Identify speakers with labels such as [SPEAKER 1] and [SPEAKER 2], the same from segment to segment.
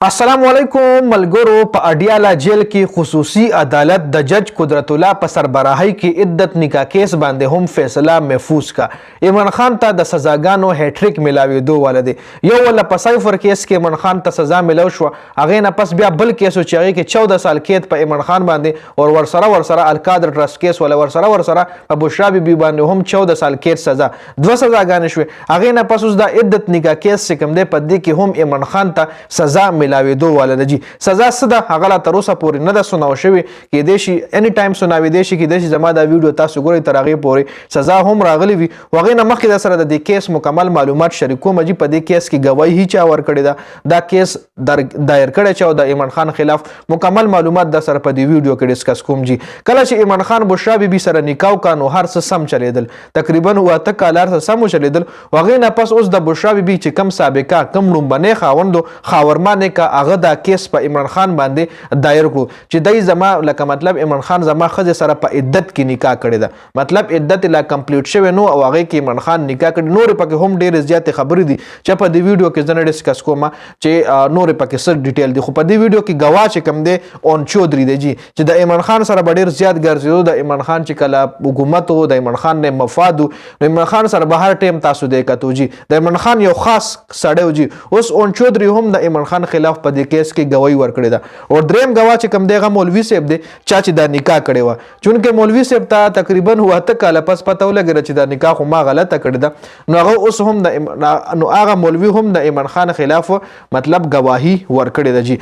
[SPEAKER 1] السلام علیکم ملګرو. په اډیالا جیل کې خصوصي عدالت د جج قدرت الله په سربراهۍ کې عدت نکاح کیس باندې هم فیصله محفوظ کا. عمران خان ته د سزاګانو هیټریک ملاوېدو والا دی. یو ولا په سایفر کیس کې عمران خان ته سزا ملو شو، هغې نه پس بیا بل کیس چې هغې کې 14 سال قید په عمران خان باندې او ورسره القادر ټرست کیس ولا ورسره په بشرا بیبي باندې هم 14 سال قید سزا، دوه سزاګانې شوې. هغې نه پس اوس د عدت نکاح کیس چې کوم دی په دې کې هم عمران خان ته سزا ملاوېدو والا ده. جی سزا څه ده هغه لا تر اوسه پورې نه ده سناو شوې. کیدای شي اني ټایم سناوېدی شي، کیدای شي زما دا ویډیو تاسو ګورئ تر هغې پورې سزا هم راغلی وي. هغې نه مخکې در سره د دې کیس مکمل معلومات شریکوم. جی په دې کیس کې ګواهي چا ورکړې ده، دا کیس دایر کړی چا د عمران خان خلاف مکمل معلومات در سره په دې ویډیو کې ډسکس کوم. جی کله چې عمران خان بشرا بیبي سره نکاح وکړ نو هر څه سم چلیدل، تقریبا 8 کاله هر څه سم چلیدل. هغې نه پس اوس د بشرا بیبي چې کم سابقه کم لومبنی خاوند خاورما نیکه هغه دا کیس په عمران خان باندې دایر کړو چې دای زما لکه مطلب عمران خان زما ښځې سره په عدت کې نکاح کړې ده، مطلب عدت لا کمپلیټ شوی نو او هغې کې عمران خان نکاح کړي. نورې پکې هم ډېرې زیاتې خبرې دي چې په دې ویډیو کې زه نه ډسکس کوم چې نورې پکې څه ډیټیل دي، خو په دې ویډیو کې ګواه چې کوم دی اون چودري دی جی چې د عمران خان سره به ډېر زیات ګرځېدو. د عمران خان چې کله حکومت و د عمران خان نه مفاد و نو عمران خان سره به هر ټیم تاسو دی کتو. جی د عمران خان یو خاص سړی و. جی اوس اون چودري هم د عمران خان خلاف په دې کیس کې ګواهي ورکړې ده. او دریم ګواه چې کوم دی هغه مولوي صاحب دی چا چې دا نکاح کړې وه، چونکې مولوي صاحب ته تقریبا 8 کاله پس پته ولګېده چې دا نکاح خو ما غلطه کړې ده. نو هغه اوس هم نو هغه مولوي هم د عمران خان خلاف مطلب ګواهي ورکړې ده. جی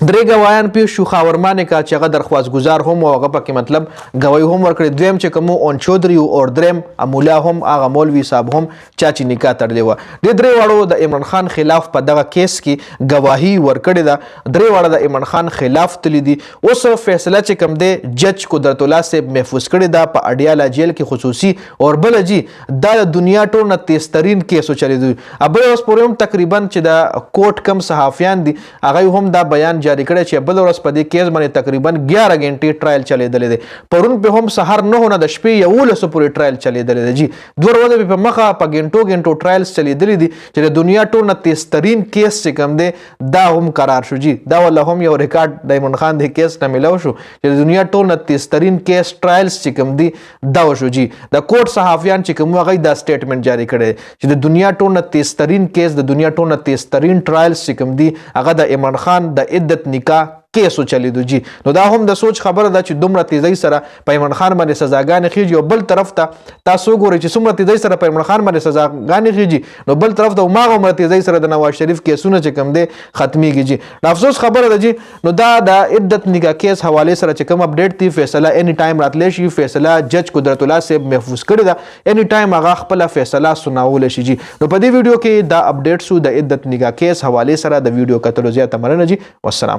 [SPEAKER 1] درې ګواهیان پیښ شو. خاورما نیکه چې هغه درخواست گزار هم او هغه پکې مطلب ګواهي هم ورکړې. دویم چې کوم اون چودري او دریم مولا هم هغه مولوي صاحب هم چا چې نکاح تړلې وه. دې درې واړو د عمران خان خلاف په دغه کیس کې ګواهي ورکړې ده. درې واړه د عمران خان خلاف تللي دي. اوس فیصله چې کوم دی جج قدرت الله صاحب محفوظ کړې ده په اډیالا جیل کې خصوصي. او بله جی دا د دنیا ټول نه تیزترین کیس چلیدو. بل اوس پورې هم تقریبا چې د کوټ کم صحافیان دي هغه هم دا بیان جاری کړی چې بل ورځ په دې کیس باندې تقریبا 11 غنټې ټرایل چلیدلی دی. پرون په هم سهار 9 نه د شپې 11 پورې ټرایل چلیدلی دی. جی 2 ورځې په مخه په غنټو ټرایلز چلیدلی دي چې د دنیا ټول نه تیزترین کیس چې کوم دی دا هم قرار شو. جی دا ولا هم یو ریکارډ د عمران خان د کیس نه ملو شو چې د دنیا ټول نه تیزترین کیس ټرایلز چې کوم دی دا وشو. جی د کوټ صحافیان چې کوم هغه دا سټیټمنټ جاری کړی چې د دنیا ټول نه تیزترین کیس د دنیا ټول نه تیزترین ټرایلز چې کوم دی هغه د عمران خان د عدت نکاح کیسو چلیدو. جی نو دا هم د سوچ خبره ده چې دومره تیزی سره په عمران خان باندې سزاګانې خېږي او بل طرف ته تاسو ګورئ چې څومره تیزی سره په عمران خان باندې سزاګانې خېږي نو بل طرف ته هماغومره تیزی سره د نواز شریف کیسونه چې کوم دی ختمیږي. جی د افسوس خبره ده. جی نو دا د عدت نکاح کیس حوالې سره چې کوم اپډیټ دی فیصله اني ټایم راتلی شي. فیصله جج قدرت الله صاحب محفوظ کړې ده، اني ټایم هغه خپله فیصله سناولی شي. جی نو په دې ویډیو کې دا اپډیټ سو د عدت نکاح کیس حوالې سره د ویډیو کتلو زیاته مننه. جی والسلام.